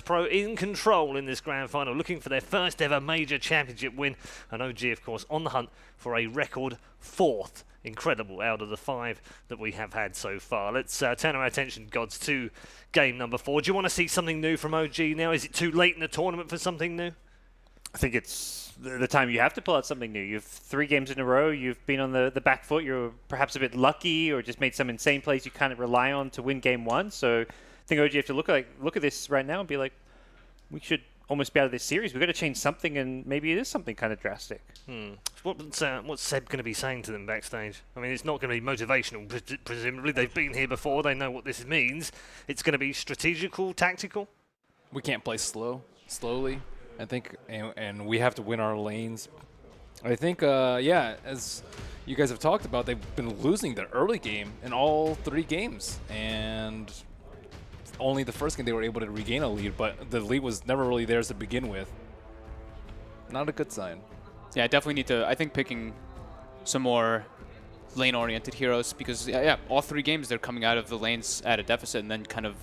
Pro in control in this grand final, looking for their first ever major championship win, and OG of course on the hunt for a record 4th. Incredible out of the 5 that we have had so far. Let's turn our attention, Gods, to game number 4. Do you want to see something new from OG now? Is it too late in the tournament for something new? I think it's the time you have to pull out something new. You've 3 games in a row. You've been on the back foot. You're perhaps a bit lucky or just made some insane plays you can't rely on to win game 1. So I think OG have to look at this right now and be like, we should almost be out of this series. We've got to change something, and maybe it is something kind of drastic. What's Seb going to be saying to them backstage? I mean, it's not going to be motivational, presumably. They've been here before. They know what this means. It's going to be strategical, tactical? We can't play slowly, I think, and we have to win our lanes. I think, as you guys have talked about, they've been losing their early game in all 3 games, and only the first game they were able to regain a lead, but the lead was never really theirs to begin with. Not a good sign. Yeah, I definitely need to, I think, picking some more lane-oriented heroes, because, all 3 games they're coming out of the lanes at a deficit and then kind of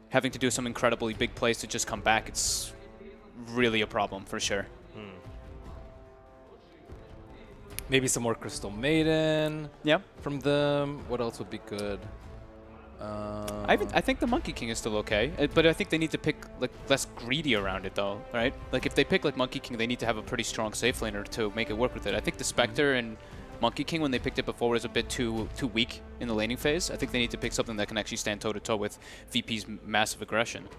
having to do some incredibly big plays to just come back. It's really a problem, for sure. Maybe some more Crystal Maiden from them. What else would be good? I think the Monkey King is still okay, but I think they need to pick like less greedy around it though, right? Like if they pick like Monkey King, they need to have a pretty strong safe laner to make it work with it. I think the Spectre and Monkey King, when they picked it before, was a bit too weak in the laning phase. I think they need to pick something that can actually stand toe-to-toe with VP's massive aggression.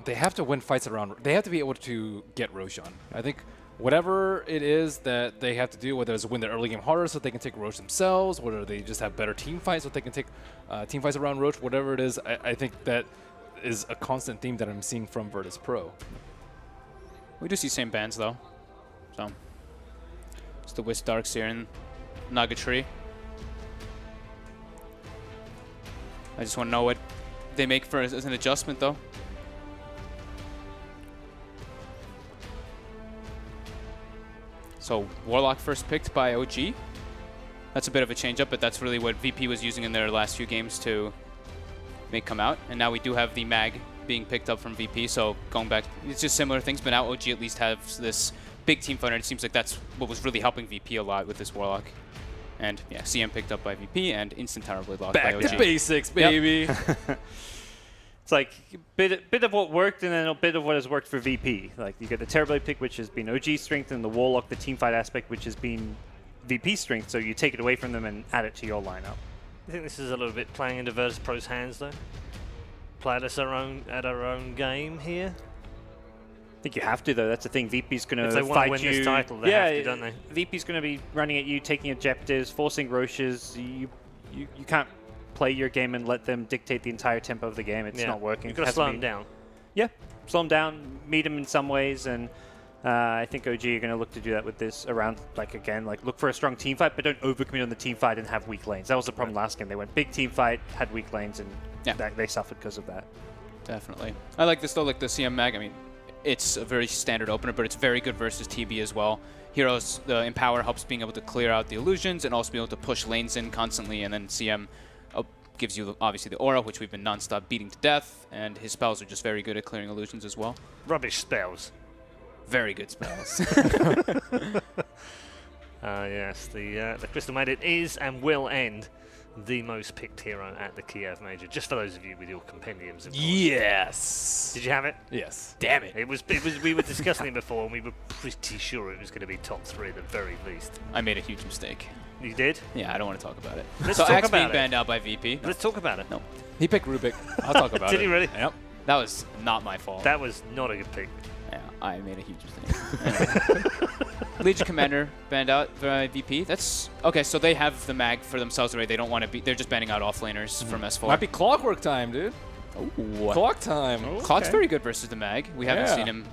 They have to win fights around. They have to be able to get Roshan. I think whatever it is that they have to do, whether it's win the early game harder so they can take Roche themselves, whether they just have better team fights so they can take team fights around Roche, whatever it is, I think that is a constant theme that I'm seeing from Virtus Pro. We do see same bans though. So it's the Wisp Darks here in Nuggetry. I just want to know what they make for as an adjustment though. So Warlock first picked by OG. That's a bit of a change up, but that's really what VP was using in their last few games to make come out. And now we do have the Mag being picked up from VP, so going back, it's just similar things, but now OG at least has this big team fighter. It seems like that's what was really helping VP a lot with this Warlock. And yeah, CM picked up by VP and instant Tower Blade locked by OG. Back to basics, baby. Yep. It's like a bit of what worked and then a bit of what has worked for VP. Like you get the Terrorblade pick, which has been OG strength, and the Warlock, the teamfight aspect, which has been VP strength. So you take it away from them and add it to your lineup. I think this is a little bit playing into Virtus Pro's hands, though. Play us at our own game here. I think you have to, though. That's the thing. VP's going to fight you. If they want to win this title, they have to, don't they? VP's going to be running at you, taking objectives, forcing Roches. You can't play your game and let them dictate the entire tempo of the game. It's not working. You've got to slow them down. Yeah, slow them down, meet them in some ways, and I think OG are going to look to do that with this around, look for a strong team fight, but don't overcommit on the team fight and have weak lanes. That was the problem last game. They went big team fight, had weak lanes, and they suffered because of that. Definitely. I like this though, like the CM Mag. I mean, it's a very standard opener, but it's very good versus TB as well. Heroes, the Empower helps being able to clear out the illusions and also be able to push lanes in constantly, and then CM gives you obviously the aura, which we've been non-stop beating to death, and his spells are just very good at clearing illusions as well. Rubbish spells. Very good spells. Yes, the Crystal Maiden is and will end the most picked hero at the Kiev Major. Just for those of you with your compendiums, of course. Yes. Did you have it? Yes. Damn it! It was. We were discussing it before, and we were pretty sure it was going to be top 3 at the very least. I made a huge mistake. You did? Yeah, I don't want to talk about it. Let's so talk Axe about being it. banned out by VP. Let's talk about it. No. He picked Rubik. I'll talk about it. Did he really? Yep. That was not my fault. That was not a good pick. Yeah, I made a huge mistake. Legion Commander banned out by VP. That's okay. So they have the Mag for themselves already. They don't want to be. They're just banning out offlaners from S4. Might be Clockwork time, dude. Ooh. Clock time. Oh, Clock's very good versus the Mag. We haven't seen him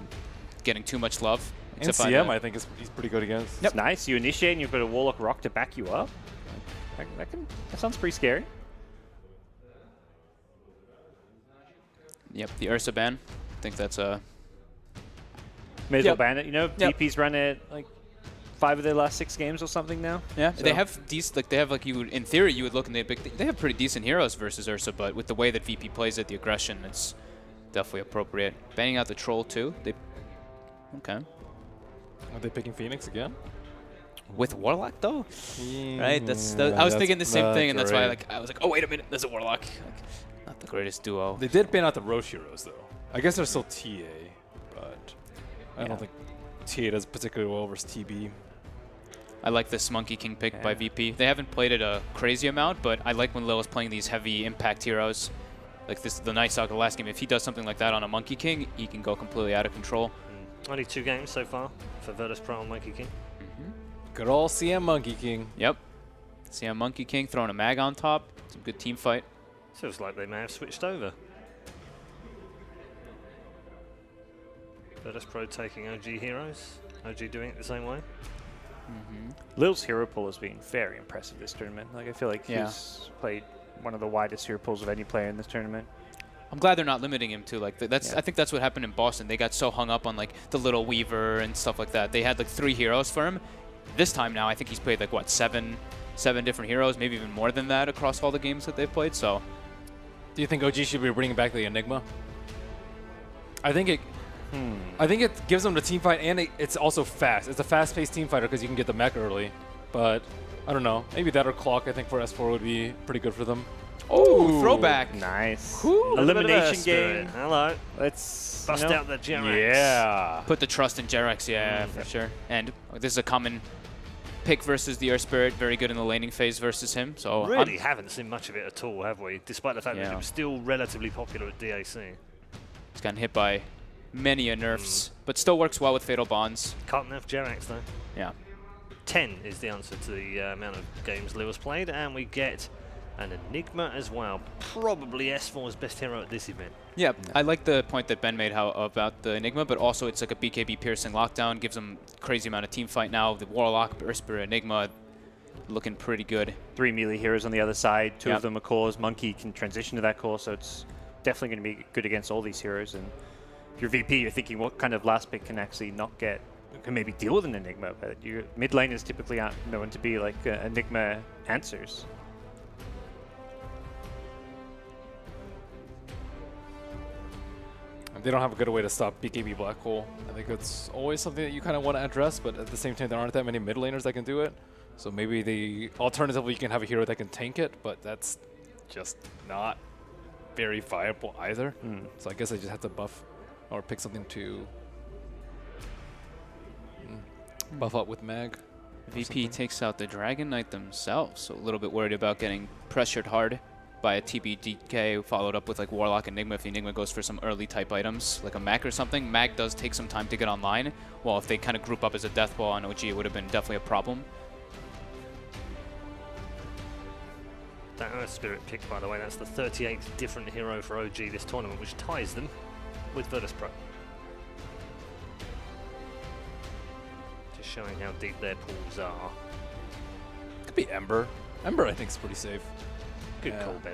getting too much love. And CM, I think, he's pretty good against. Yep. It's nice. You initiate and you've got a Warlock Rock to back you up. That sounds pretty scary. Yep, the Ursa ban. I think that's a... May as well ban it. You know, VP's run it like 5 of their last 6 games or something now. Yeah, so. they have you would, in theory, you would look and they have pretty decent heroes versus Ursa, but with the way that VP plays it, the aggression, it's definitely appropriate. Banning out the troll too. Okay. Are they picking Phoenix again? With Warlock though, right? I was thinking the same thing, and that's why I was like, oh wait a minute, there's a Warlock. Like, not the greatest duo. They did ban out the Roche heroes though. I guess they're still TA, but I don't think TA does particularly well versus TB. I like this Monkey King pick by VP. They haven't played it a crazy amount, but I like when Lil is playing these heavy impact heroes. Like the Night Stalker last game. If he does something like that on a Monkey King, he can go completely out of control. Only 2 games so far for Virtus Pro and Monkey King. Good old CM Monkey King. Yep. See a Monkey King throwing a mag on top. Some good team fight. Feels like they may have switched over. Virtus Pro taking OG heroes. OG doing it the same way. Lil's hero pool has been very impressive this tournament. Like I feel like he's played one of the widest hero pools of any player in this tournament. I'm glad they're not limiting him to like I think that's what happened in Boston. They got so hung up on like the little Weaver and stuff like that. They had like 3 heroes for him. This time now, I think he's played like what 7 different heroes, maybe even more than that across all the games that they've played. So, do you think OG should be bringing back the Enigma? I think it. I think it gives them the team fight, and it's also fast. It's a fast-paced team fighter because you can get the mech early. But I don't know. Maybe that or Clock. I think for S4 would be pretty good for them. oh, throwback. Nice. Ooh, Elimination game. Hello. Let's Bust out the Jerax. Yeah. Put the trust in Jerax, for sure. And this is a common pick versus the Earth Spirit. Very good in the laning phase versus him. So really haven't seen much of it at all, have we? Despite the fact that it Yeah. was still relatively popular at DAC. he's gotten hit by many a nerfs, but still works well with Fatal Bonds. Can't nerf Jerax though. Yeah. 10 is the answer to the amount of games Lewis played, and we get an Enigma as well. Probably S4's best hero at this event. Yeah, I like the point that Ben made about the Enigma, but also it's like a BKB piercing lockdown, gives them crazy amount of team fight now. The Warlock, Earth Spirit, Enigma looking pretty good. 3 melee heroes on the other side. 2 of them are cores. Monkey can transition to that core, so it's definitely going to be good against all these heroes. And if you're VP, you're thinking what kind of last pick can actually not get, can maybe deal with an Enigma, but your mid laners typically aren't known to be like Enigma answers. They don't have a good way to stop BKB Black Hole. I think it's always something that you kind of want to address, but at the same time, there aren't that many mid laners that can do it. So maybe alternatively, you can have a hero that can tank it, but that's just not very viable either. So I guess I just have to buff or pick something to buff up with Mag. VP takes out the Dragon Knight themselves, so a little bit worried about getting pressured hard by a TBDK followed up with like Warlock Enigma if the Enigma goes for some early type items like a Mag or something. Mag does take some time to get online. Well, if they kind of group up as a Death Ball on OG, it would have been definitely a problem. That Earth Spirit pick, by the way, that's the 38th different hero for OG this tournament, which ties them with Virtus Pro. Just showing how deep their pools are. Could be Ember. Ember, I think, is pretty safe. Good call, Ben.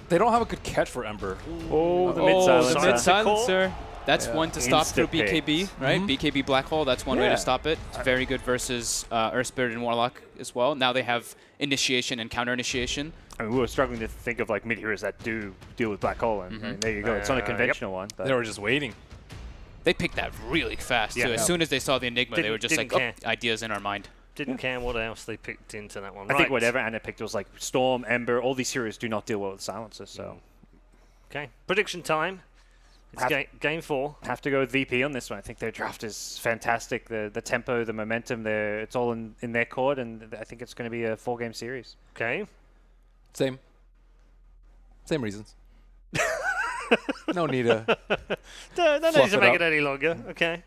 They don't have a good catch for Ember. Oh, the Oh, mid-silencer. the mid-silencer. That's one to stop through Insta-picked. BKB, right? BKB Black Hole, that's one way to stop it. It's very good versus Earth Spirit and Warlock as well. Now they have initiation and counter-initiation. I mean, we were struggling to think of like mid heroes that do deal with Black Hole, and I mean, there you go. It's not a conventional one. But They were just waiting. They picked that really fast, too. As soon as they saw the Enigma, they were just like, didn't oh, ideas in our mind. Didn't care what else they picked into that one. I think whatever Anna picked was like Storm, Ember, all these heroes do not deal well with silencers, so. Okay, prediction time. It's game 4. Have to go with VP on this one. I think their draft is fantastic. The tempo, the momentum, it's all in their court, and I think it's going to be a 4-game series. Okay. Same reasons. No need to. No need Fluff to it make up. it any longer. Okay.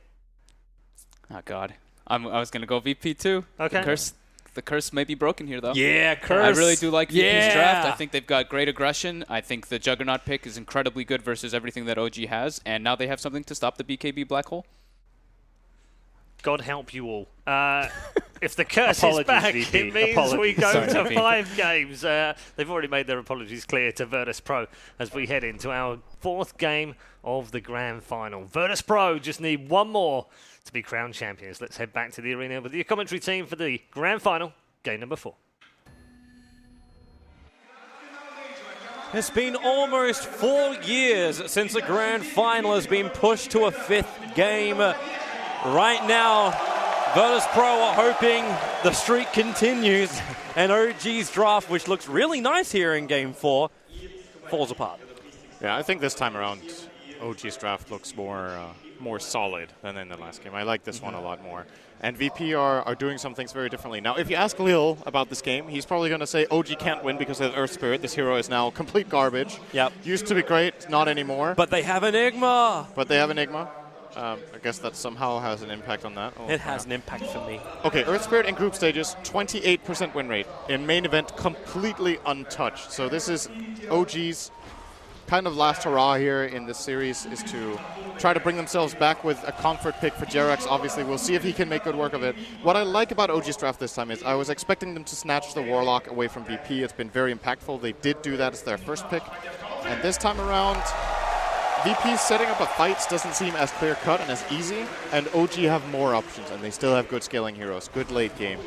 Oh, God. I was going to go VP, too. Okay. The curse may be broken here, though. Yeah, curse. I really do like VP's draft. I think they've got great aggression. I think the Juggernaut pick is incredibly good versus everything that OG has, and now they have something to stop the BKB Black Hole. God help you all. If the curse Apologies, is back, VP. it means we Apologies. go Sorry, to VP. 5 games. They've already made their apologies clear to Virtus Pro as we head into our 4th game of the Grand Final. Virtus Pro just need one more to be crowned champions. Let's head back to the arena with the commentary team for the Grand Final, game number 4. It's been almost 4 years since the grand final has been pushed to a 5th game. Right now, Virtus Pro are hoping the streak continues, and OG's draft, which looks really nice here in Game 4, falls apart. Yeah, I think this time around, OG's draft looks more solid than in the last game. I like this one a lot more. And VP are doing some things very differently. Now, if you ask Lil about this game, he's probably going to say OG can't win because of Earth Spirit. This hero is now complete garbage. Yep. Used to be great, not anymore. But they have Enigma. I guess that somehow has an impact on that. It has an impact for me. Okay, Earth Spirit in group stages, 28% win rate. In main event, completely untouched. So this is OG's kind of last hurrah here in this series, is to try to bring themselves back with a comfort pick for Jerax. Obviously, we'll see if he can make good work of it. What I like about OG's draft this time is I was expecting them to snatch the Warlock away from VP. It's been very impactful. They did do that as their first pick. And this time around, VP setting up a fight doesn't seem as clear-cut and as easy, and OG have more options, and they still have good scaling heroes. Good late game.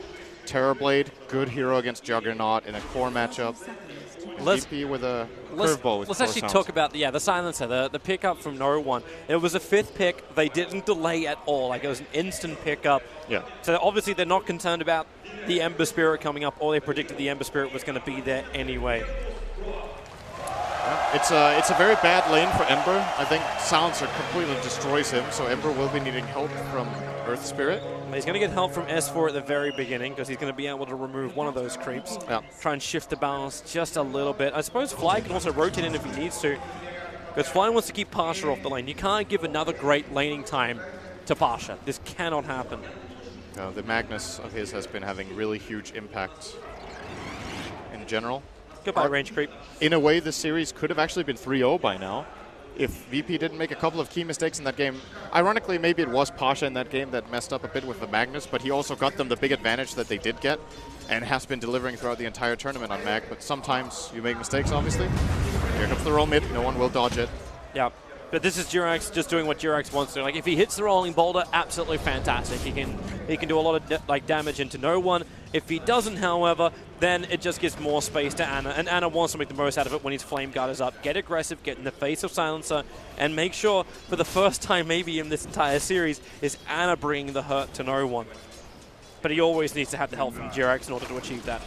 Terrorblade, good hero against Juggernaut in a core matchup. VP with a curveball. Let's actually talk about the silencer, the pickup from no one. It was a 5th pick. They didn't delay at all. Like, it was an instant pickup. Yeah. So obviously they're not concerned about the Ember Spirit coming up, or they predicted the Ember Spirit was going to be there anyway. It's a very bad lane for Ember. I think Silencer completely destroys him, so Ember will be needing help from Earth Spirit. He's going to get help from S4 at the very beginning because he's going to be able to remove one of those creeps. Yeah. Try and shift the balance just a little bit. I suppose Fly can also rotate in if he needs to, because Fly wants to keep Pasha off the lane. You can't give another great laning time to Pasha. This cannot happen. The Magnus of his has been having really huge impact in general. Goodbye, range creep. In a way, this series could have actually been 3-0 by now if VP didn't make a couple of key mistakes in that game. Ironically, maybe it was Pasha in that game that messed up a bit with the Magnus, but he also got them the big advantage that they did get and has been delivering throughout the entire tournament on Mag. But sometimes you make mistakes, obviously. Here comes the roll mid. No one will dodge it. Yeah. But this is Jerax just doing what Jerax wants to. Like, if he hits the rolling boulder, absolutely fantastic. He can do a lot of damage into no one. If he doesn't, however, then it just gives more space to Ana, and Ana wants to make the most out of it when his Flame Guard is up. Get aggressive, get in the face of Silencer, and make sure, for the first time maybe in this entire series, is Ana bringing the hurt to no one. But he always needs to have the help from Jerax in order to achieve that.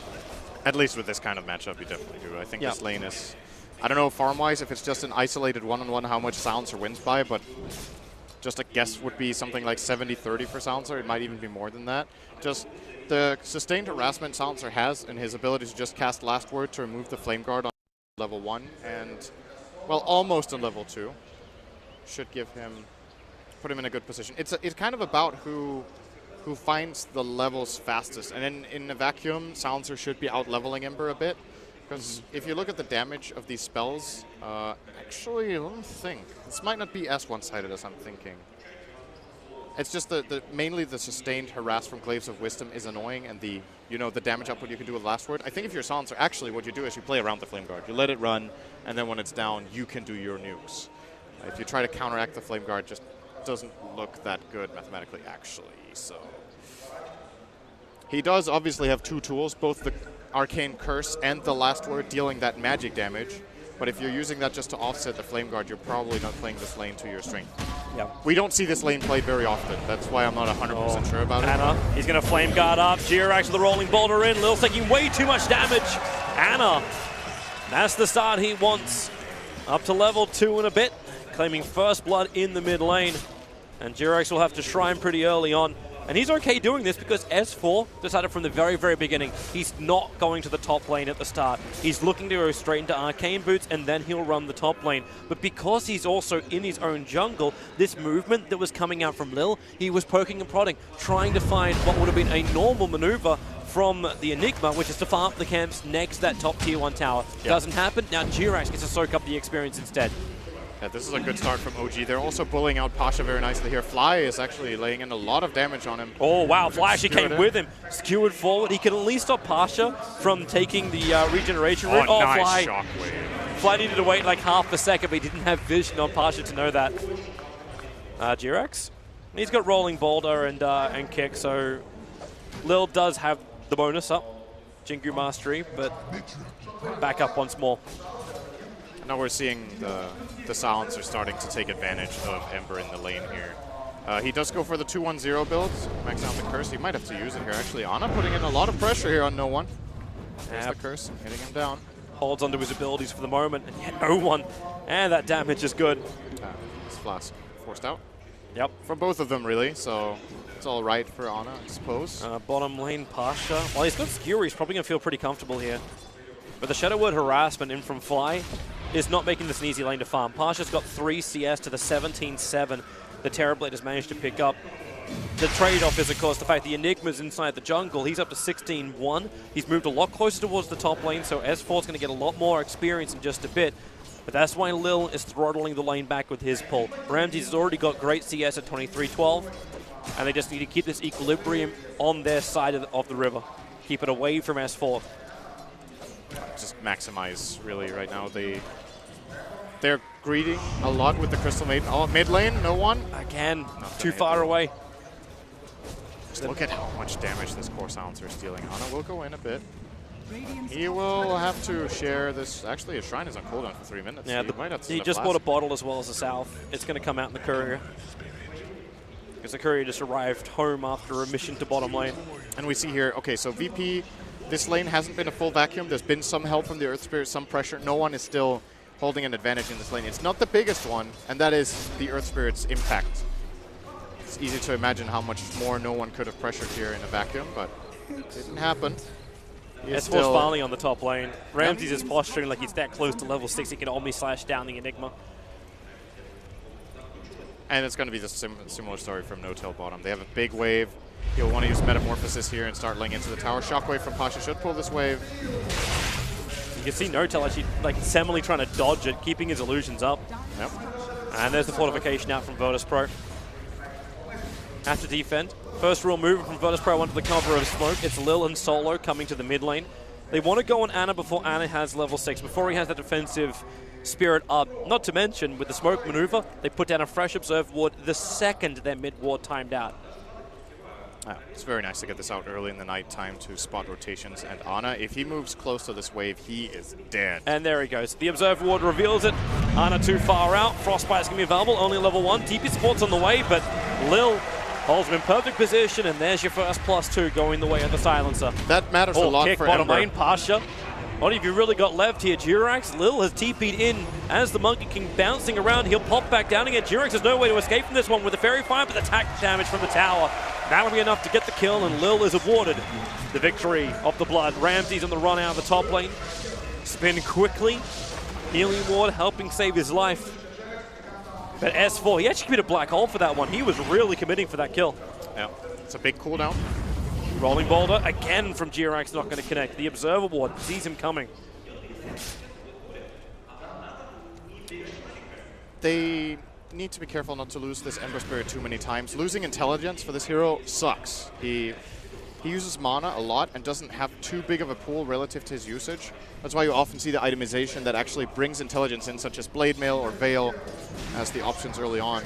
At least with this kind of matchup, you definitely do. I think this lane is... I don't know farm-wise if it's just an isolated one-on-one how much Silencer wins by, but just a guess would be something like 70-30 for Silencer. It might even be more than that. Just the sustained harassment Silencer has and his ability to just cast Last Word to remove the Flame Guard on level 1 and, well, almost on level 2 should give him, put him in a good position. It's kind of about who finds the levels fastest. And in a vacuum, Silencer should be out-leveling Ember a bit. Because if you look at the damage of these spells, actually, let me think. This might not be as one-sided as I'm thinking. It's just mainly the sustained harass from Glaives of Wisdom is annoying, and the damage output you can do with Last Word. I think if you're Silencer, actually what you do is you play around the Flame Guard. You let it run, and then when it's down, you can do your nukes. If you try to counteract the Flame Guard, just doesn't look that good mathematically, actually. So he does obviously have two tools, both the Arcane Curse and the Last Word dealing that magic damage. But if you're using that just to offset the Flame Guard, you're probably not playing this lane to your strength. Yeah. We don't see this lane played very often. That's why I'm not 100% sure about it. Ana, he's going to Flame Guard up. Jerax with the rolling boulder in. Lil's taking way too much damage. Ana, that's the start he wants. Up to level 2 and a bit, claiming first blood in the mid lane. And Jerax will have to shrine pretty early on. And he's okay doing this because S4 decided from the very, very beginning he's not going to the top lane at the start. He's looking to go straight into Arcane Boots and then he'll run the top lane. But because he's also in his own jungle, this movement that was coming out from Lil, he was poking and prodding, trying to find what would have been a normal maneuver from the Enigma, which is to farm up the camps next to that top tier 1 tower. Yep. Doesn't happen. Now Jerax gets to soak up the experience instead. Yeah, this is a good start from OG. They're also bullying out Pasha very nicely here. Fly is actually laying in a lot of damage on him. Oh, wow. Fly actually came with him. Skewered forward. He can at least stop Pasha from taking the regeneration route. Oh, nice Fly. shockwave. Fly needed to wait like half a second, but he didn't have vision on Pasha to know that. Jerax, he's got rolling boulder and kick, so Lil does have the bonus up. Jingu Mastery, but back up once more. Now we're seeing the Silence are starting to take advantage of Ember in the lane here. He does go for the 2-1-0 build, max out the curse. He might have to use it here, actually. Ana putting in a lot of pressure here on No One. There's the curse, hitting him down. Holds onto his abilities for the moment, and yet No One. And that damage is good. This Flask forced out. Yep. From both of them, really, so it's all right for Ana, I suppose. Bottom lane, Pasha. Well, he's got Skewer. He's probably going to feel pretty comfortable here. But the Shadow Word harassment in from Fly is not making this an easy lane to farm. Pasha's got 3 CS to the 17-7 the Terrorblade has managed to pick up. The trade-off is, of course, the fact the Enigma's inside the jungle. He's up to 16-1. He's moved a lot closer towards the top lane, so S4's going to get a lot more experience in just a bit. But that's why Lil is throttling the lane back with his pull. Ramses has already got great CS at 23-12, and they just need to keep this equilibrium on their side of the river. Keep it away from S4. Just maximize, really, right now. They're greeting a lot with the Crystal Maiden. Oh, mid lane, No One. Again, too far away. Just look at how much damage this Core Silencer is dealing. Ana will go in a bit. He will have to share this. Actually, his Shrine is on cooldown for 3 minutes. Yeah, So he just bought a bottle as well as the South. It's going to come out in the courier. Because the courier just arrived home after a mission to bottom lane. And we see here, okay, so VP, this lane hasn't been a full vacuum. There's been some help from the Earth Spirit, some pressure. No One is still holding an advantage in this lane. It's not the biggest one, and that is the Earth Spirit's impact. It's easy to imagine how much more No One could have pressured here in a vacuum, but it didn't happen. S4's finally on the top lane. Ramses is posturing like he's that close to level 6. He can Omni-Slash down the Enigma. And it's going to be the similar story from No Tail bottom. They have a big wave. He'll want to use Metamorphosis here and start laying into the tower. Shockwave from Pasha should pull this wave. You can see No Tail actually like semi trying to dodge it, keeping his illusions up. Yep. And there's the fortification out from Virtus Pro. Have to defend. First real move from Virtus Pro onto the cover of smoke. It's Lil and Solo coming to the mid lane. They want to go on Ana before Ana has level 6, before he has that defensive spirit up. Not to mention, with the smoke maneuver, they put down a fresh Observe Ward the second their mid ward timed out. It's very nice to get this out early in the night time to spot rotations. And Ana, if he moves close to this wave, he is dead. And there he goes. The Observe Ward reveals it. Ana too far out. Frostbite's going to be available, only level 1. TP support's on the way, but Lil holds him in perfect position, and there's your first +2 going the way of the Silencer. That matters a lot kick, for bottom Ember. lane, Pasha. What have you really got left here? Jirax, Lil has TP'd in as the Monkey King bouncing around. He'll pop back down again. Jirax has no way to escape from this one with the Fairy Fire, but the attack damage from the tower. That'll be enough to get the kill, and Lil is awarded the victory of the blood. Ramses on the run out of the top lane. Spin quickly. Healing Ward helping save his life. But S4, he actually committed a black hole for that one. He was really committing for that kill. Yeah, it's a big cooldown. Rolling Boulder again from Jirax, not going to connect. The Observer Ward sees him coming. They need to be careful not to lose this Ember Spirit too many times. Losing intelligence for this hero sucks. He uses mana a lot and doesn't have too big of a pool relative to his usage. That's why you often see the itemization that actually brings intelligence in, such as Blade Mail or Veil, as the options early on.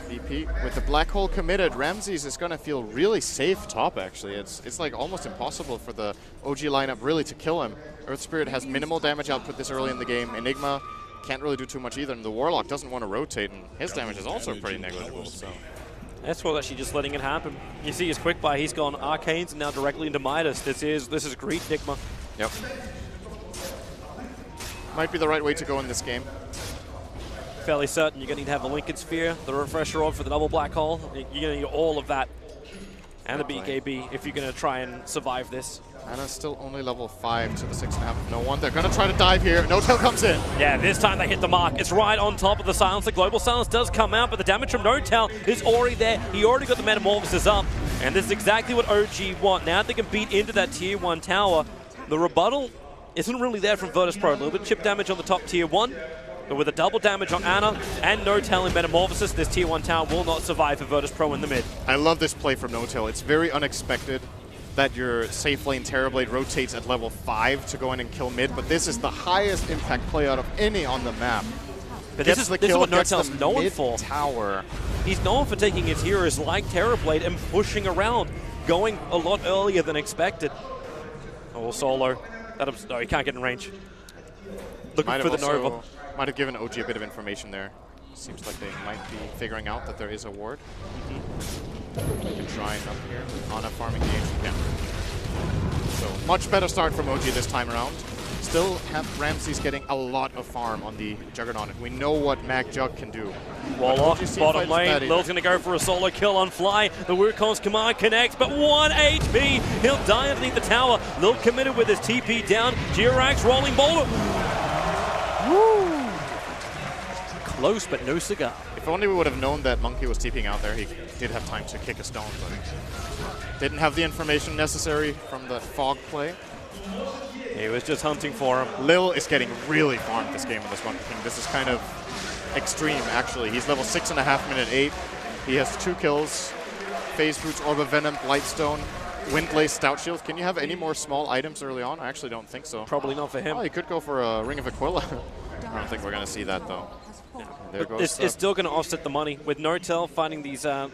VP with the Black Hole committed, Ramses is going to feel really safe top, actually. It's like almost impossible for the OG lineup really to kill him. Earth Spirit has minimal damage output this early in the game. Enigma can't really do too much either, and the Warlock doesn't want to rotate, and his damage is also pretty negligible. So S4 actually just letting it happen. You see his quick buy, he's gone Arcanes and now directly into Midas. This is great Enigma. Yep. Might be the right way to go in this game. Fairly certain you're going to need to have a Lincoln Sphere, the Refresher Rod for the double black hole. You're going to need all of that. And the BKB if you're going to try and survive this. Ana's still only level 5 to the 6.5 of No One. They're going to try to dive here. No Tail comes in. Yeah, this time they hit the mark. It's right on top of the Silence. The Global Silence does come out, but the damage from No Tail is already there. He already got the Metamorphosis up, and this is exactly what OG want. Now they can beat into that Tier 1 tower. The rebuttal isn't really there from Virtus Pro. A little bit of chip damage on the top Tier 1, but with a double damage on Ana and No Tail in Metamorphosis, this Tier 1 tower will not survive for Virtus Pro in the mid. I love this play from No Tail. It's very unexpected that your safe lane Terrorblade rotates at level 5 to go in and kill mid, but this is the highest impact play out of any on the map. But this is what No Tail's known for. Tower. He's known for taking his heroes like Terrorblade and pushing around, going a lot earlier than expected. Oh, Solo. No, he can't get in range. Looking Might for have the also- Nova. Might have given OG a bit of information there. Seems like they might be figuring out that there is a ward. We can try and up here with Ana farming the ancient camp. So much better start from OG this time around. Still have Ramses getting a lot of farm on the Juggernaut. We know what Mag Jug can do. Wall But off, OG's bottom teamfight is bad lane. either. Lil's going to go for a solo kill on Fly. The Wukong's command connects, but 1 HP. He'll die underneath the tower. Lil committed with his TP down. Jirax rolling boulder. Woo! Close, but no cigar. If only we would have known that Monkey was TPing out there, he did have time to kick a stone, but didn't have the information necessary from the fog play. He was just hunting for him. Lil is getting really farmed this game in this Monkey King. This is kind of extreme, actually. He's level 6.5, minute 8. He has 2 kills. Phase Boots, Orb of Venom, Blightstone, Windlace, Stout Shield. Can you have any more small items early on? I actually don't think so. Probably not for him. Oh, he could go for a Ring of Aquila. I don't think we're going to see that, though. There goes It's still going to offset the money. With Notel fighting these tower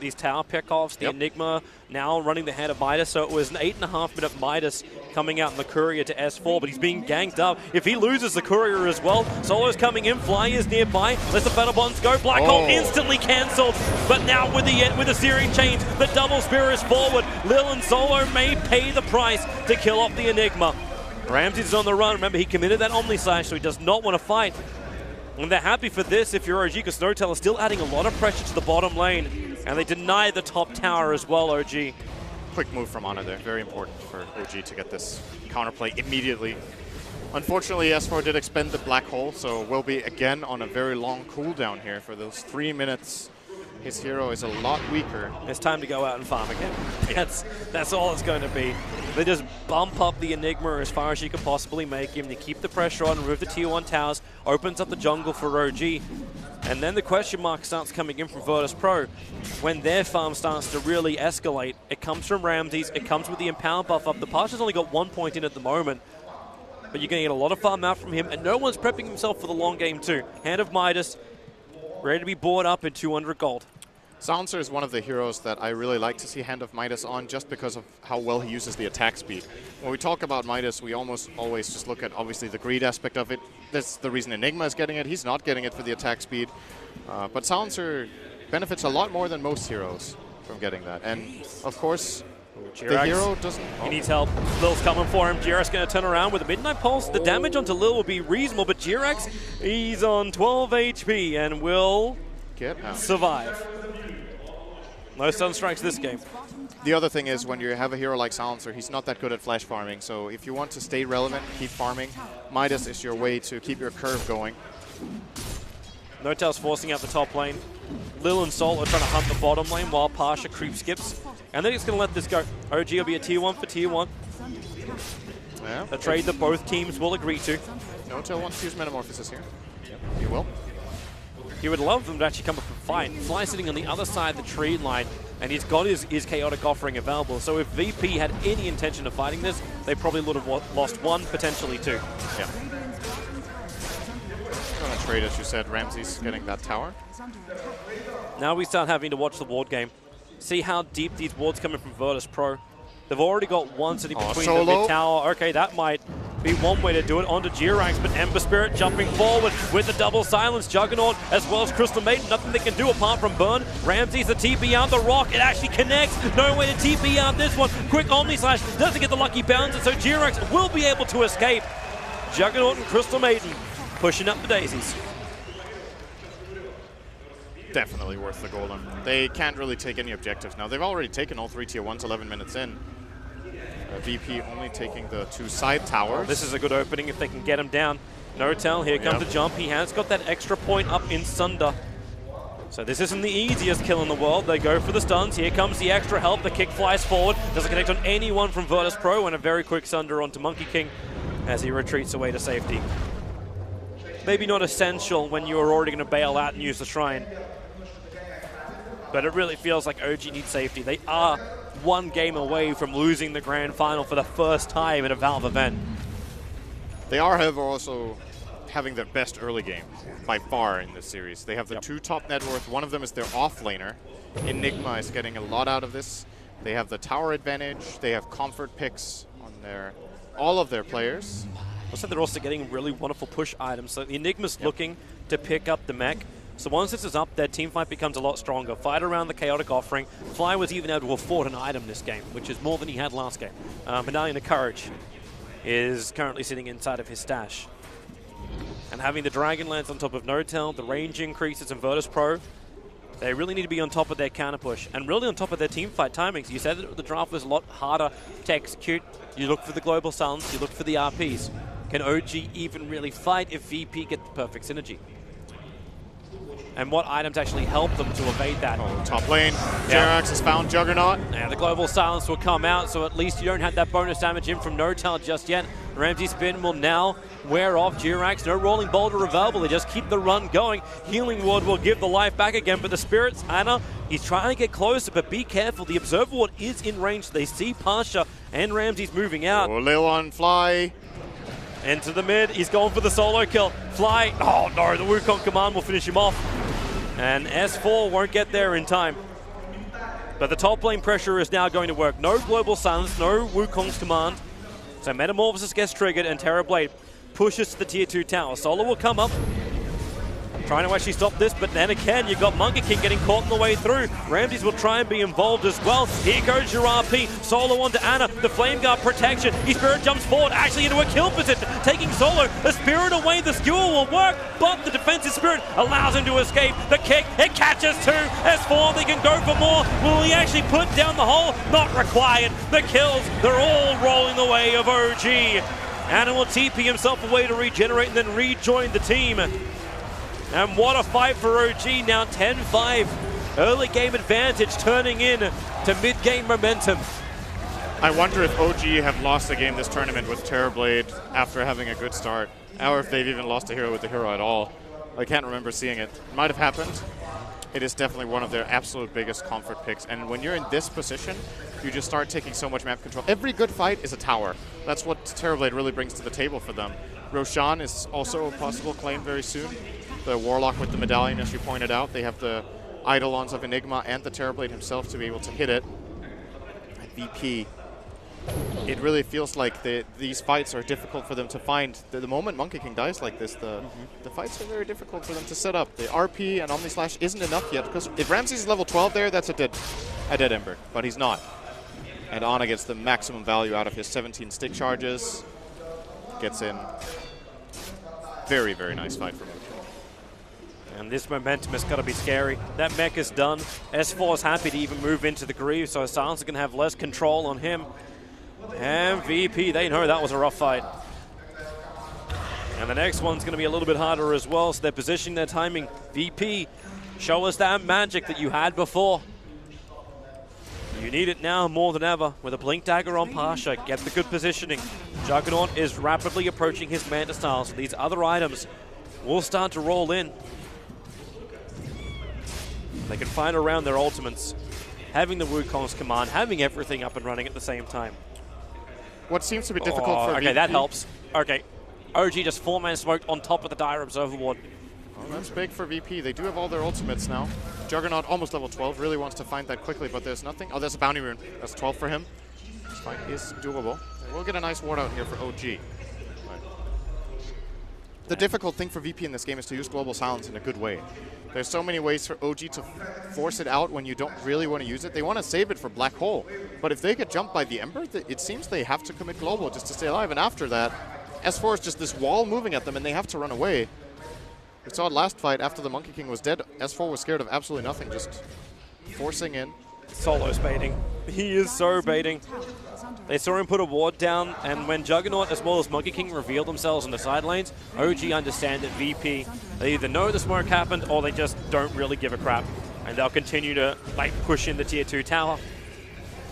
pickoffs, the Yep. Enigma now running the hand of Midas, so it was an 8.5 minute Midas coming out in the Courier to S4, but he's being ganked up. If he loses the Courier as well, Solo's coming in, Fly is nearby, lets the Battle Bonds go, Black Hole instantly cancelled, but now with the searing change, the double spear is forward. Lil and Solo may pay the price to kill off the Enigma. Ramses is on the run, remember he committed that Omni Slash, so he does not want to fight. And they're happy for this if you're OG, because Snowtail is still adding a lot of pressure to the bottom lane. And they deny the top tower as well, OG. Quick move from Ana there. Very important for OG to get this counterplay immediately. Unfortunately, S4 did expend the Black Hole, so we'll be again on a very long cooldown here for those 3 minutes. His hero is a lot weaker. It's time to go out and farm again. That's all it's going to be. They just bump up the Enigma as far as you can possibly make him. They keep the pressure on, remove the tier 1 towers, opens up the jungle for OG. And then the question mark starts coming in from Virtus Pro. When their farm starts to really escalate, it comes from Ramses, it comes with the Empower buff up. The Pasha's only got 1 point in at the moment, but you're going to get a lot of farm out from him, and no one's prepping himself for the long game too. Hand of Midas, ready to be bought up in 200 gold. Silencer is one of the heroes that I really like to see Hand of Midas on just because of how well he uses the attack speed. When we talk about Midas, we almost always just look at, obviously, the greed aspect of it. That's the reason Enigma is getting it. He's not getting it for the attack speed. But Silencer benefits a lot more than most heroes from getting that. And, of course, the Jirax, hero doesn't... he needs help. Lil's coming for him. Jirax going to turn around with a Midnight Pulse. The damage onto Lil will be reasonable, but Jirax, he's on 12 HP and will get out. survive. No stun strikes this game. The other thing is when you have a hero like Silencer, he's not that good at flash farming. So if you want to stay relevant, keep farming, Midas is your way to keep your curve going. Notel's forcing out the top lane. Lil and Sol are trying to hunt the bottom lane while Pasha creep skips. And then he's going to let this go. OG will be a tier 1 for tier 1. Yeah. A trade that both teams will agree to. Notel wants to use Metamorphosis here. Yep. He will. He would love them to actually come up and fight. Fly sitting on the other side of the tree line, and he's got his Chaotic Offering available. So if VP had any intention of fighting this, they probably would have lost 1, potentially 2. Yeah. Gonna trade, as you said, Ramses getting that tower. Now we start having to watch the ward game. See how deep these wards coming from Virtus Pro. They've already got one sitting between the mid tower. Okay, that might be one way to do it. Onto Jirax, but Ember Spirit jumping forward with the double silence. Juggernaut as well as Crystal Maiden. Nothing they can do apart from burn. Ramses the TP out the rock. It actually connects. No way to TP out this one. Quick Omni Slash doesn't get the lucky bounce, and so Jirax will be able to escape. Juggernaut and Crystal Maiden pushing up the daisies. Definitely worth the golem. They can't really take any objectives now. They've already taken all 3 tier 1s 11 minutes in. VP only taking the 2 side towers. This is a good opening if they can get him down. Notel, here comes the jump. He has got that extra point up in Sunder. So this isn't the easiest kill in the world. They go for the stuns. Here comes the extra help. The kick flies forward. Doesn't connect on anyone from Virtus Pro, and a very quick Sunder onto Monkey King as he retreats away to safety. Maybe not essential when you are already going to bail out and use the Shrine. But it really feels like OG needs safety. They are 1 game away from losing the grand final for the first time in a Valve event. They are, however, also having their best early game by far in this series. They have the 2 top net worth. One of them is their offlaner. Enigma is getting a lot out of this. They have the tower advantage. They have comfort picks on all of their players. Also, they're also getting really wonderful push items. So the Enigma's looking to pick up the mech. So once this is up, their team fight becomes a lot stronger. Fight around the chaotic offering. Fly was even able to afford an item this game, which is more than he had last game. Medallion of Courage is currently sitting inside of his stash. And having the Dragonlance on top of No-Tail, the range increases in Virtus Pro, they really need to be on top of their counter push and really on top of their team fight timings. You said that the draft was a lot harder to execute. You look for the global silence, you look for the RPs. Can OG even really fight if VP get the perfect synergy? And what items actually help them to evade that? Oh, top lane. Jerax has found Juggernaut. And the global silence will come out, so at least you don't have that bonus damage in from No-Tail just yet. Ramsey's spin will now wear off. Jirax, no rolling boulder available. They just keep the run going. Healing Ward will give the life back again, but the Spirits, Anna, he's trying to get closer, but be careful. The Observer Ward is in range. They see Pasha and Ramsey's moving out. Oh, Lil on Fly. Into the mid. He's going for the solo kill. Fly. Oh, no. The Wukong command will finish him off. And S4 won't get there in time. But the top lane pressure is now going to work. No global silence, no Wukong's command. So Metamorphosis gets triggered and Terrorblade pushes to the tier 2 tower. Solo will come up, trying to actually stop this, but then again, you've got Monkey King getting caught on the way through. Ramses will try and be involved as well. Here goes your RP. Solo onto Anna. The Flame Guard protection. His Spirit jumps forward, actually into a kill position, taking Solo. The Spirit away, the skewer will work, but the defensive Spirit allows him to escape. The kick, it catches two. S4, they can go for more. Will he actually put down the hole? Not required. The kills, they're all rolling the way of OG. Anna will TP himself away to regenerate and then rejoin the team. And what a fight for OG, now 10-5. Early game advantage turning in to mid-game momentum. I wonder if OG have lost a game this tournament with Terrorblade after having a good start, or if they've even lost a hero with the hero at all. I can't remember seeing it. It might have happened. It is definitely one of their absolute biggest comfort picks. And when you're in this position, you just start taking so much map control. Every good fight is a tower. That's what Terrorblade really brings to the table for them. Roshan is also a possible claim very soon. The Warlock with the Medallion, as you pointed out. They have the Eidolons of Enigma and the Terrorblade himself to be able to hit it. At VP, it really feels like these fights are difficult for them to find. The moment Monkey King dies like this, the fights are very difficult for them to set up. The RP and Omnislash isn't enough yet, because if Ramses is level 12 there, that's a dead Ember, but he's not. And Ana gets the maximum value out of his 17 stick charges. Gets in. Very, very nice fight from him. And this momentum has got to be scary. That mech is done. S4 is happy to even move into the Grieve, so Silencer can have less control on him. And VP, they know that was a rough fight. And the next one's going to be a little bit harder as well, so they're positioning their timing. VP, show us that magic that you had before. You need it now more than ever. With a Blink Dagger on Pasha, get the good positioning. Juggernaut is rapidly approaching his Manta style, so these other items will start to roll in. They can find around their ultimates, having the Wukong's command, having everything up and running at the same time. What seems to be difficult for okay, VP. that helps. Okay, OG just 4-man smoked on top of the Dire Observer Ward. Oh, that's big for VP. They do have all their ultimates now. Juggernaut, almost level 12, really wants to find that quickly, but there's nothing. Oh, there's a Bounty Rune. That's 12 for him. This fight is doable. We'll get a nice ward out here for OG. The difficult thing for VP in this game is to use Global Silence in a good way. There's so many ways for OG to force it out when you don't really want to use it. They want to save it for Black Hole. But if they get jumped by the Ember, it seems they have to commit Global just to stay alive. And after that, S4 is just this wall moving at them, and they have to run away. We saw it last fight after the Monkey King was dead. S4 was scared of absolutely nothing, just forcing in. Solo's baiting. He is so baiting. They saw him put a ward down, and when Juggernaut as well as Monkey King revealed themselves in the side lanes, OG understand that VP, they either know the smoke happened or they just don't really give a crap. And they'll continue to push in the tier 2 tower.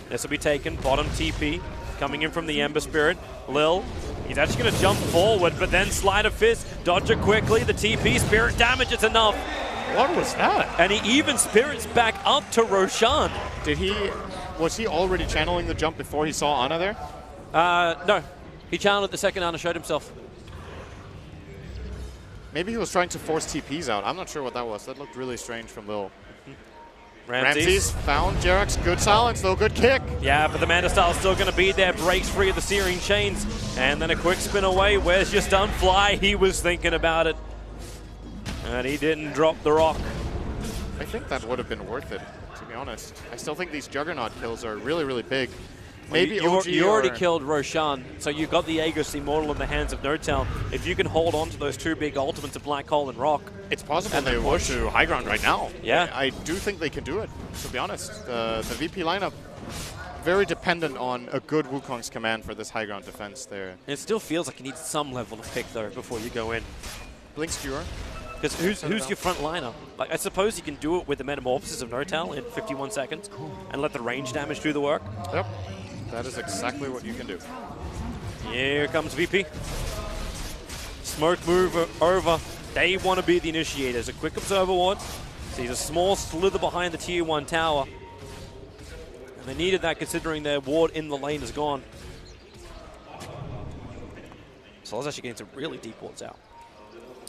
This will be taken, bottom TP, coming in from the Ember Spirit. Lil, he's actually going to jump forward, but then Sleight of Fist, dodge it quickly, the TP Spirit damage is enough. What was that? And he even spirits back up to Roshan. Was he already channeling the jump before he saw Ana there? No. He channeled it the second Ana showed himself. Maybe he was trying to force TPs out. I'm not sure what that was. That looked really strange from Lil. Ramses found Jerax. Good silence, though. Good kick. Yeah, but the Manta Style's still going to be there. Breaks free of the Searing Chains. And then a quick spin away. Where's your stun fly? He was thinking about it. And he didn't drop the rock. I think that would have been worth it, to be honest. I still think these Juggernaut kills are really, really big. Maybe you already killed Roshan, so you've got the Aegis Immortal in the hands of NoTel. If you can hold on to those two big ultimates of Black Hole and Rock. It's possible they want to high ground right now. Yeah. I do think they can do it, to be honest. The VP lineup, very dependent on a good Wukong's command for this high ground defense there. It still feels like you need some level of pick, though, before you go in. Blink Skewer. Because who's your front liner? Like, I suppose you can do it with the Metamorphosis of NoTel in 51 seconds and let the range damage do the work. Yep. That is exactly what you can do. Here comes VP. Smoke move over. They want to be the initiators. A quick observer ward. Sees a small slither behind the tier 1 tower. And they needed that considering their ward in the lane is gone. So I was actually getting some really deep wards out.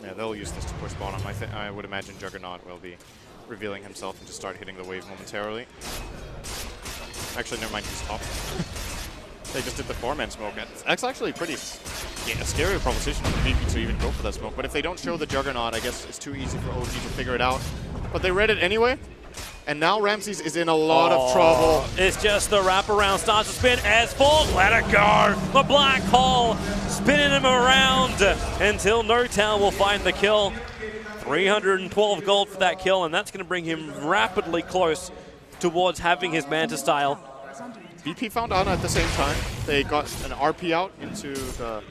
Yeah, they'll use this to push bottom. I would imagine Juggernaut will be revealing himself and just start hitting the wave momentarily. Actually, never mind, he's top. They just did the 4-man smoke. That's actually pretty a scary proposition for VP to even go for that smoke. But if they don't show the Juggernaut, I guess it's too easy for OG to figure it out. But they read it anyway. And now Ramses is in a lot of trouble. It's just the wraparound starts to spin as full. Let it go. The Black Hole spinning him around until NoTel will find the kill. 312 gold for that kill, and that's going to bring him rapidly close towards having his Manta Style. VP found Ana at the same time. They got an RP out into the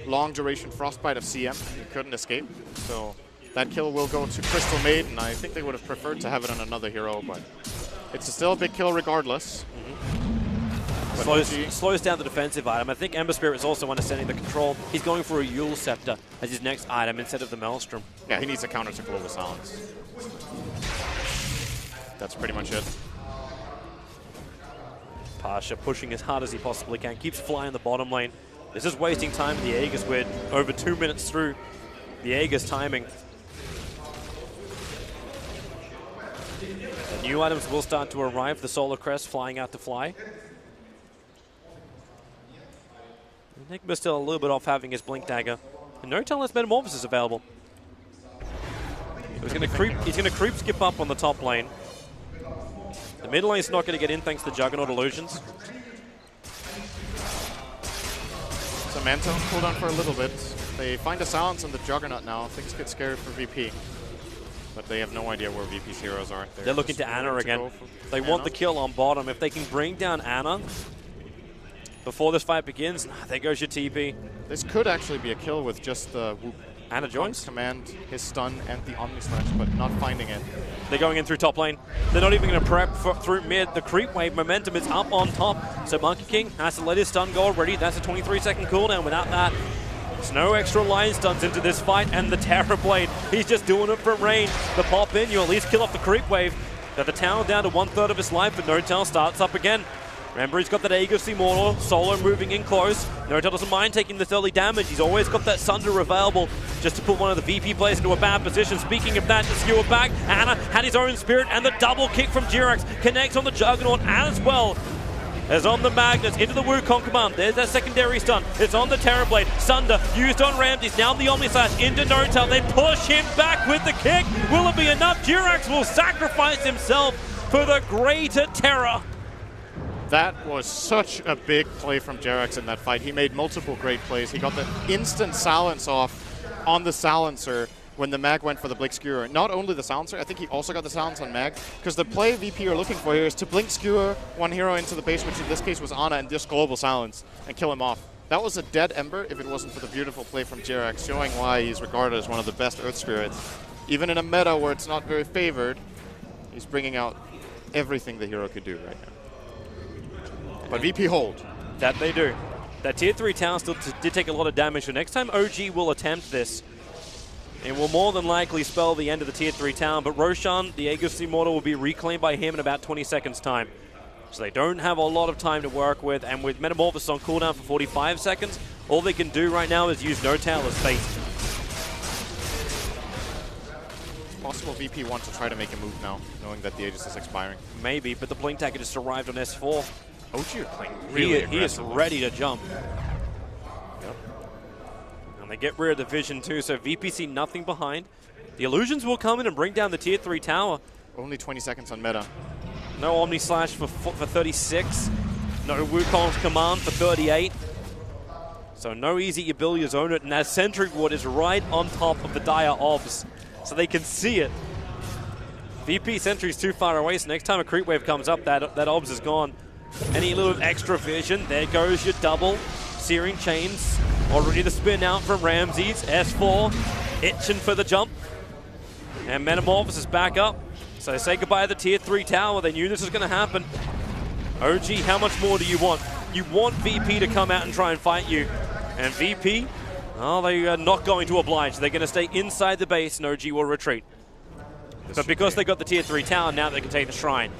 long duration Frostbite of CM. He couldn't escape. So that kill will go to Crystal Maiden. I think they would have preferred to have it on another hero, but it's still a big kill regardless. Slows down the defensive item. I think Ember Spirit is also understanding the control. He's going for a Yule Scepter as his next item instead of the Maelstrom. Yeah, he needs a counter to Global Silence. That's pretty much it. Pasha pushing as hard as he possibly can. Keeps flying the bottom lane. This is wasting time in the Aegis. We're over 2 minutes through the Aegis timing. The new items will start to arrive. The Solar Crest flying out to fly. Enigma's still a little bit off having his Blink Dagger. And NoTel has Metamorphosis available. He's going to creep skip up on the top lane. The mid lane's not going to get in thanks to Juggernaut Illusions. So Manta cooldown for a little bit. They find a silence on the Juggernaut now. Things get scary for VP. But they have no idea where VP's heroes are. They're looking to Ana again. They want the kill on bottom. If they can bring down Ana before this fight begins, there goes your TP. This could actually be a kill with just the Ana joins. Command, his stun, and the Omni Slash, but not finding it. They're going in through top lane. They're not even going to prep through mid. The creep wave momentum is up on top. So Monkey King has to let his stun go already. That's a 23-second cooldown. Without that, there's no extra line stuns into this fight. And the Terror Blade, he's just doing it for range. The pop in, you at least kill off the creep wave. Got the tower down to 1/3 of his life, but NoTel starts up again. Remember, he's got that Aegis Immortal, Solo moving in close. NoTel doesn't mind taking this early damage. He's always got that Sunder available just to put one of the VP players into a bad position. Speaking of that, to skewer back, Ana had his own spirit, and the double kick from Jerax connects on the Juggernaut as well. As on the Magnus, into the Wukong command. There's that secondary stun. It's on the Terrorblade. Sunder used on Ramses. Now the Omni Slash into NoTel. They push him back with the kick. Will it be enough? Jerax will sacrifice himself for the greater terror. That was such a big play from Jerax in that fight. He made multiple great plays. He got the instant silence off on the silencer when the Mag went for the Blink Skewer. Not only the silencer, I think he also got the silence on Mag, because the play VP are looking for here is to Blink Skewer one hero into the base, which in this case was Ana, and just global silence and kill him off. That was a dead Ember if it wasn't for the beautiful play from Jerax, showing why he's regarded as one of the best Earth Spirits. Even in a meta where it's not very favored, he's bringing out everything the hero could do right now. But VP hold. That they do. That tier 3 tower still did take a lot of damage, so next time OG will attempt this, it will more than likely spell the end of the tier 3 tower, but Roshan, the Aegis Immortal, will be reclaimed by him in about 20 seconds time. So they don't have a lot of time to work with, and with Metamorphosis on cooldown for 45 seconds, all they can do right now is use NoTel as bait. It's possible will VP want to try to make a move now, knowing that the Aegis is expiring? Maybe, but the blink tag just arrived on S4. OG are playing really He is aggressively. ready to jump. And they get rid of the vision too, so VP see nothing behind. The illusions will come in and bring down the tier 3 tower. Only 20 seconds on meta. No Omni Slash for 36. No Wukong's command for 38. So no easy ability to zone it, and that Sentry Ward is right on top of the Dire Obs, so they can see it. VP Sentry's too far away, so next time a creep wave comes up, that Obs is gone. Any little extra vision, there goes your double. Searing Chains, already the spin out from Ramses. S4, itching for the jump. And Metamorphosis back up. So they say goodbye to the tier 3 tower. They knew this was going to happen. OG, how much more do you want? You want VP to come out and try and fight you. And VP, oh, they are not going to oblige. They're going to stay inside the base, and OG will retreat. But because they got the tier 3 tower, now they can take the shrine.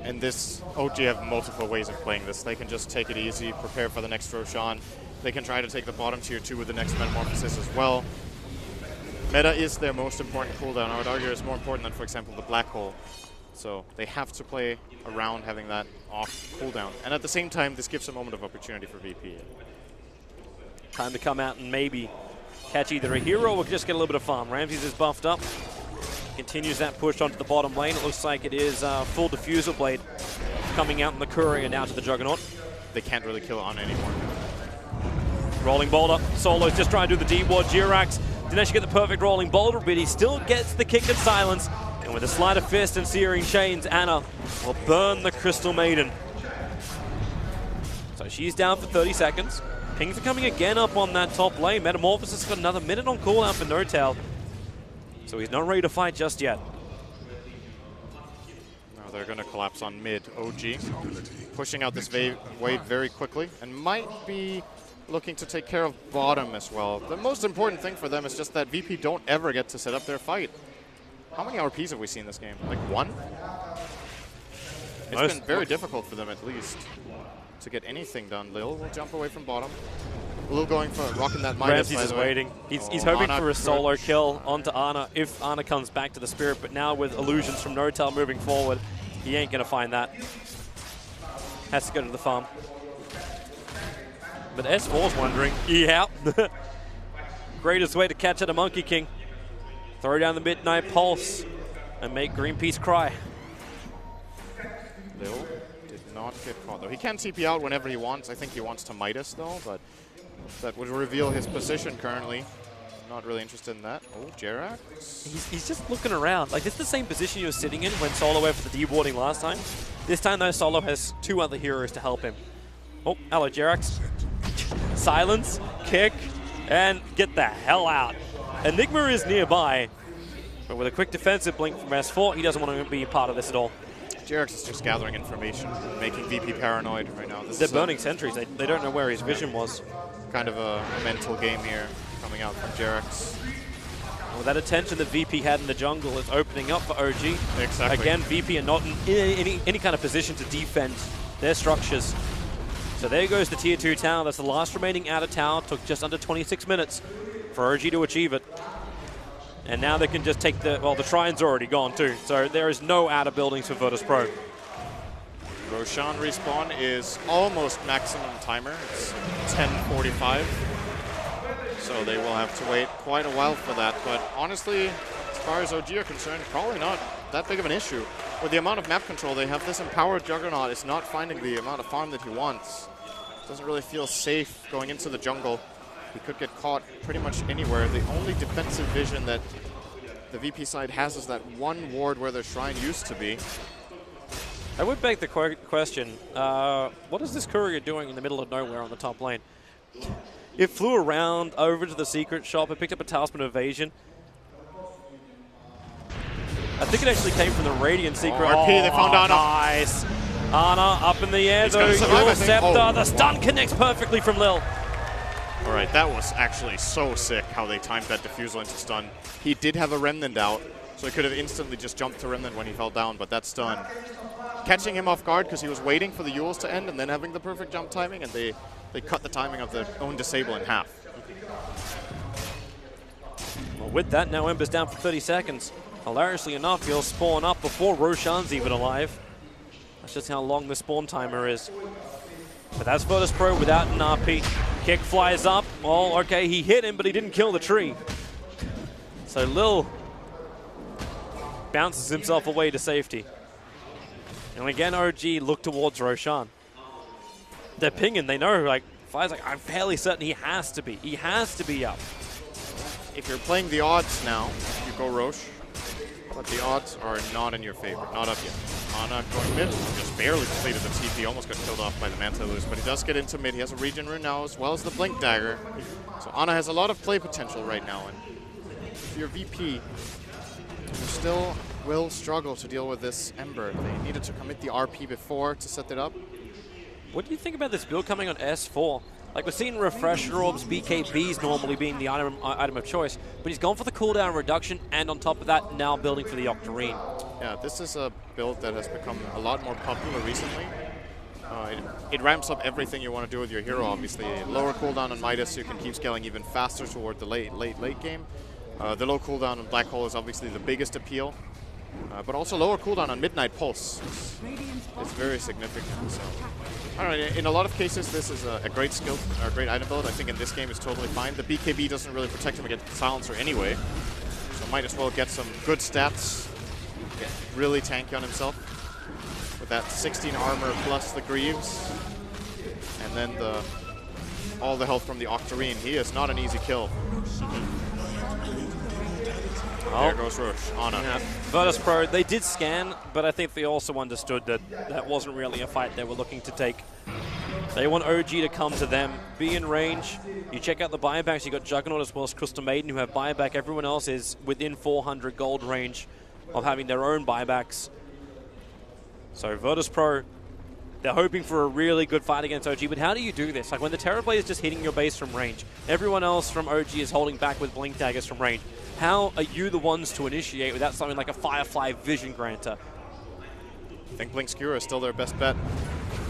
And this, OG have multiple ways of playing this. They can just take it easy, prepare for the next Roshan. They can try to take the bottom tier 2 with the next Metamorphosis as well. Meta is their most important cooldown. I would argue it's more important than, for example, the Black Hole. So they have to play around having that off cooldown. And at the same time, this gives a moment of opportunity for VP. Time to come out and maybe catch either a hero or just get a little bit of farm. Ramses is buffed up. Continues that push onto the bottom lane. It looks like it is full Diffusal Blade coming out in the Courier now to the Juggernaut. They can't really kill on anymore. Rolling Boulder. Solo's just trying to do the D-Ward. Jirax didn't actually get the perfect Rolling Boulder, but he still gets the kick and silence. And with a Sleight of Fist and Searing Chains, Ana will burn the Crystal Maiden. So she's down for 30 seconds. Pings are coming again up on that top lane. Metamorphosis got another minute on cooldown for N0tail. So he's not ready to fight just yet. Now they're going to collapse on mid. OG pushing out this wave very quickly and might be looking to take care of bottom as well. The most important thing for them is just that VP don't ever get to set up their fight. How many RPs have we seen this game? Like 1? It's been very difficult for them at least to get anything done. Lil will jump away from bottom. Lil going for rocking that Midas. Ramses is waiting. He's hoping Ana for a solo kill onto Ana if Ana comes back to the Spirit, but now with illusions from N0tail moving forward, he ain't going to find that. Has to go to the farm. But S4's wondering, yeah. Greatest way to catch out a Monkey King. Throw down the Midnight Pulse and make Greenpeace cry. Lil did not get caught though. He can TP out whenever he wants. I think he wants to Midas though, but that would reveal his position currently. Not really interested in that. Oh, Jerax. He's just looking around. Like, it's the same position he was sitting in when Solo went for the dewarding last time. This time, though, Solo has 2 other heroes to help him. Oh, hello, Jerax. Silence, kick, and get the hell out. Enigma is nearby, but with a quick defensive blink from S4, he doesn't want to be a part of this at all. Jerax is just gathering information, making VP paranoid right now. They're burning sentries. They don't know where his vision was. Kind of a mental game here coming out from Jerax. Well, that attention that VP had in the jungle is opening up for OG. Exactly. Again, VP are not in any kind of position to defend their structures. So there goes the tier 2 tower. That's the last remaining outer tower. Took just under 26 minutes for OG to achieve it. And now they can just take the, well, the Shrine's already gone too. So there is no outer buildings for Virtus Pro. Roshan respawn is almost maximum timer. It's 10:45. So they will have to wait quite a while for that. But honestly, as far as OG are concerned, probably not that big of an issue. With the amount of map control they have, this empowered Juggernaut is not finding the amount of farm that he wants. Doesn't really feel safe going into the jungle. He could get caught pretty much anywhere. The only defensive vision that the VP side has is that one ward where the Shrine used to be. I would beg the question, what is this courier doing in the middle of nowhere on the top lane? It flew around over to the secret shop. It picked up a Talisman Evasion. I think it actually came from the Radiant secret. RP, they found Ana. Nice. Ana up in the air, He's though. gonna survive, I think. Scepter. Oh, The stun connects perfectly from Lil. All right, that was actually so sick how they timed that Diffusal into stun. He did have a Remnant out, so he could have instantly just jumped to Remnant when he fell down, but that stun. Catching him off guard because he was waiting for the Yules to end and then having the perfect jump timing, and they cut the timing of their own disable in half. Well, with that, now Ember's down for 30 seconds. Hilariously enough, he'll spawn up before Roshan's even alive. That's just how long the spawn timer is. But that's Virtus Pro without an RP. Kick flies up. Well, okay, he hit him, but he didn't kill the tree. So Lil bounces himself away to safety. And again, OG look towards Roshan. They're pinging, they know, like, Fire's like, I'm fairly certain he has to be. He has to be up. If you're playing the odds now, you go Roche. But the odds are not in your favor, not up yet. Ana going mid, just barely completed the TP, almost got killed off by the Manta Loose, but he does get into mid. He has a regen rune now, as well as the Blink Dagger. So Ana has a lot of play potential right now, and if you're VP, you still will struggle to deal with this Ember. They needed to commit the RP before to set it up. What do you think about this build coming on S4? Like, we're seeing Refresher Orbs, BKBs normally being the item of choice, but he's gone for the cooldown reduction, and on top of that, now building for the Octarine. Yeah, this is a build that has become a lot more popular recently. It ramps up everything you want to do with your hero, obviously. Lower cooldown on Midas, so you can keep scaling even faster toward the late game. The low cooldown on Black Hole is obviously the biggest appeal, but also lower cooldown on Midnight Pulse is very significant. So, I don't know, in a lot of cases, this is a great skill, or a great item build. I think in this game it's totally fine. The BKB doesn't really protect him against Silencer anyway, so might as well get some good stats, get really tanky on himself with that 16 armor plus the Greaves, and then all the health from the Octarine. He is not an easy kill. There goes Roche, Ana. Yeah. Virtus Pro, they did scan, but I think they also understood that that wasn't really a fight they were looking to take. They want OG to come to them, be in range. You check out the buybacks, you got Juggernaut as well as Crystal Maiden who have buyback. Everyone else is within 400 gold range of having their own buybacks. So Virtus Pro, they're hoping for a really good fight against OG, but how do you do this? Like, when the Terrorblade is just hitting your base from range, everyone else from OG is holding back with Blink Daggers from range. How are you the ones to initiate without something like a Firefly Vision Granter? I think Blink Skewer is still their best bet.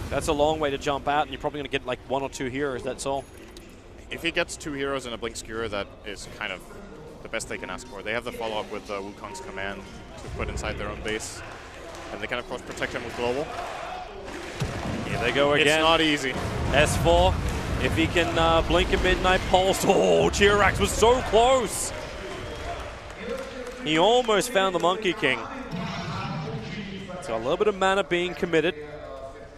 That's a long way to jump out, and you're probably going to get like 1 or 2 heroes, that's all. If he gets 2 heroes and a Blink Skewer, that is kind of the best they can ask for. They have the follow-up with Wukong's command to put inside their own base. And they can, of course, protect him with Global. Here they go again. It's not easy. S4, if he can blink a Midnight Pulse. Oh, Chirax was so close. He almost found the Monkey King. So a little bit of mana being committed.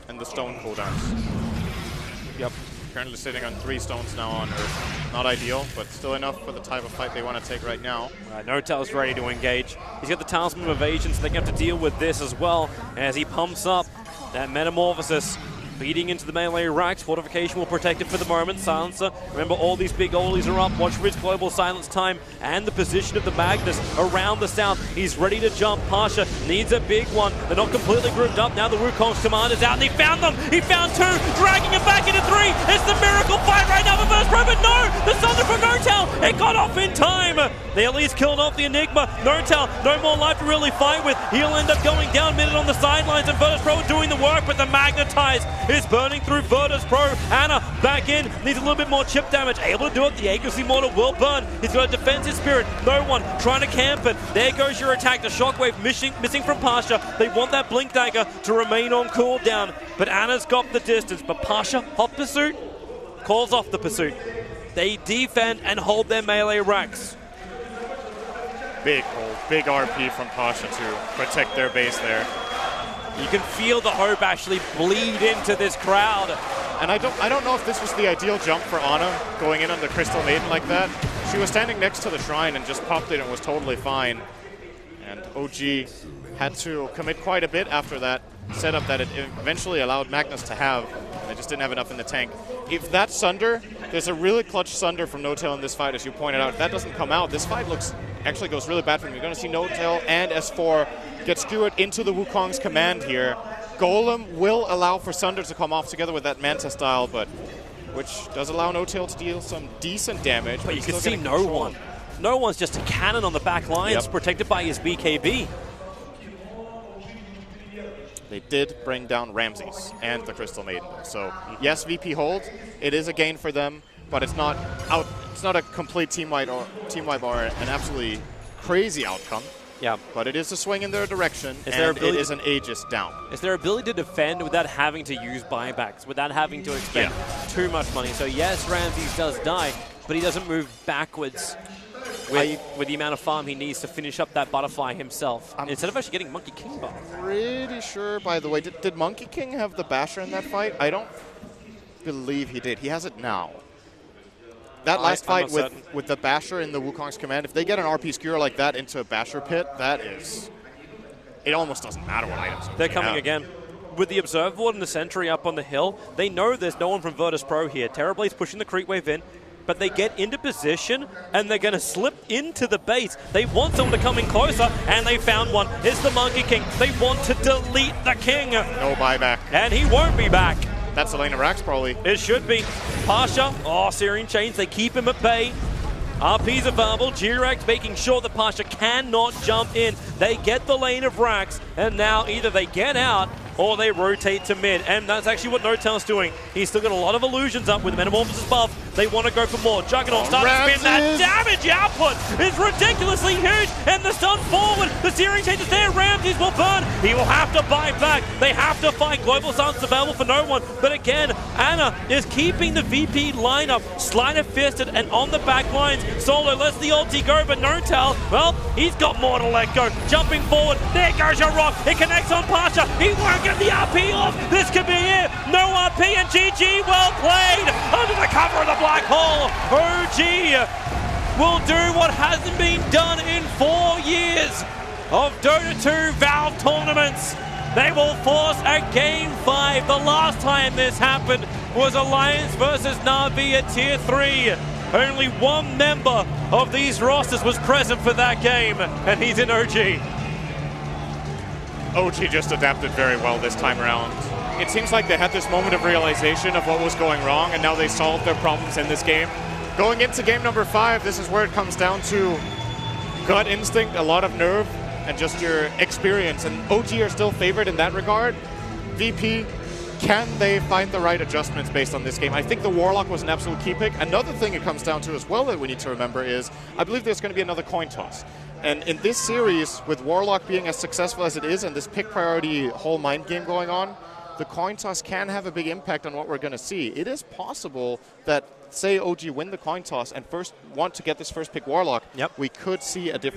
And the stone cooldowns. Yep. Currently sitting on 3 stones now on Earth. Not ideal, but still enough for the type of fight they want to take right now. Notel's ready to engage. He's got the Talisman of Evasion, so they're going to have to deal with this as well as he pumps up that Metamorphosis. Beating into the melee racks. Fortification will protect it for the moment. Silencer. Remember, all these big ollies are up. Watch for his global silence time and the position of the Magnus around the south. He's ready to jump. Pasha needs a big one. They're not completely grouped up. Now the Wukong's command is out, and he found them. He found 2, dragging him back into 3. It's the miracle fight right now for Virtus Pro, but no! The Thunder for Notel. It got off in time. They at least killed off the Enigma. Notel, no more life to really fight with. He'll end up going down minute on the sidelines, and Virtus Pro are doing the work, but the Magnetize is burning through Virtus Pro. Ana back in, needs a little bit more chip damage. Able to do it, the Aegis Immortal will burn. He's got a defensive spirit, no one trying to camp it. There goes your attack, the Shockwave missing from Pasha. They want that Blink Dagger to remain on cooldown, but Ana's got the distance. But Pasha, hot pursuit, calls off the pursuit. They defend and hold their melee racks. Big hold, big RP from Pasha to protect their base there. You can feel the hope actually bleed into this crowd. And I don't know if this was the ideal jump for Ana, going in on the Crystal Maiden like that. She was standing next to the shrine and just popped it and was totally fine. And OG had to commit quite a bit after that setup that it eventually allowed Magnus to have. They just didn't have enough in the tank. If that Sunder, there's a really clutch Sunder from Notel in this fight, as you pointed out. If that doesn't come out, this fight actually goes really bad for them. You're going to see Notel and S4 get skewered into the Wukong's command here. Golem will allow for Sunder to come off together with that Manta style, but which does allow Notel to deal some decent damage. But you can see no one. No one's just a cannon on the back lines, protected by his BKB. They did bring down Ramses and the Crystal Maiden. So yes, VP hold. It is a gain for them, but it's not out. It's not a complete team wipe or an absolutely crazy outcome. Yeah. But it is a swing in their direction, Is there and it ability- is an Aegis down. Is their ability to defend without having to use buybacks, without having to expend too much money. So yes, Ramses does die, but he doesn't move backwards with the amount of farm he needs to finish up that butterfly himself, instead of actually getting Monkey King buff. Pretty sure, by the way, did Monkey King have the Basher in that fight? I don't believe he did. He has it now. That last fight with the Basher in the Wukong's command, if they get an RP skewer like that into a Basher pit, that is... It almost doesn't matter what items They're coming again. With the Observer Ward and the Sentry up on the hill, they know there's no one from Virtus Pro here. Terrorblade's pushing the creep wave in, but they get into position and they're going to slip into the base. They want someone to come in closer, and they found one. It's the Monkey King. They want to delete the King. No buyback. And he won't be back. That's Elena Rax, probably. It should be. Pasha, Syrian Chains, they keep him at bay. RP's available. G-Rex making sure that Pasha cannot jump in. They get the lane of Rax, and now either they get out or they rotate to mid. And that's actually what No-Tail's doing. He's still got a lot of illusions up with the Metamorphosis buff. They want to go for more. Juggernaut starting to spin. That damage output is ridiculously huge. And the stun forward. The Searing Change is there. Ramses will burn. He will have to buy back. They have to fight. Global Sun's available for no one. But again, Ana is keeping the VP lineup slider-fisted and on the back lines. Solo lets the ulti go, but No-Tail, well, he's got more to let go. Jumping forward. There goes your rock. It connects on Pasha. He won't get the RP off. This could be it. No RP and GG. Well played. Under the cover of the black hole. OG will do what hasn't been done in 4 years of Dota 2 Valve tournaments. They will force a Game 5. The last time this happened was Alliance versus Na'Vi at Tier 3. Only one member of these rosters was present for that game, and he's in OG. OG just adapted very well this time around. It seems like they had this moment of realization of what was going wrong, and now they solved their problems in this game. Going into game number 5, this is where it comes down to gut instinct, a lot of nerve, and just your experience. And OG are still favored in that regard. VP, can they find the right adjustments based on this game? I think the Warlock was an absolute key pick. Another thing it comes down to as well that we need to remember is, I believe there's going to be another coin toss. And in this series, with Warlock being as successful as it is and this pick priority whole mind game going on, the coin toss can have a big impact on what we're going to see. It is possible that, say OG win the coin toss and first want to get this first pick Warlock, we could see a different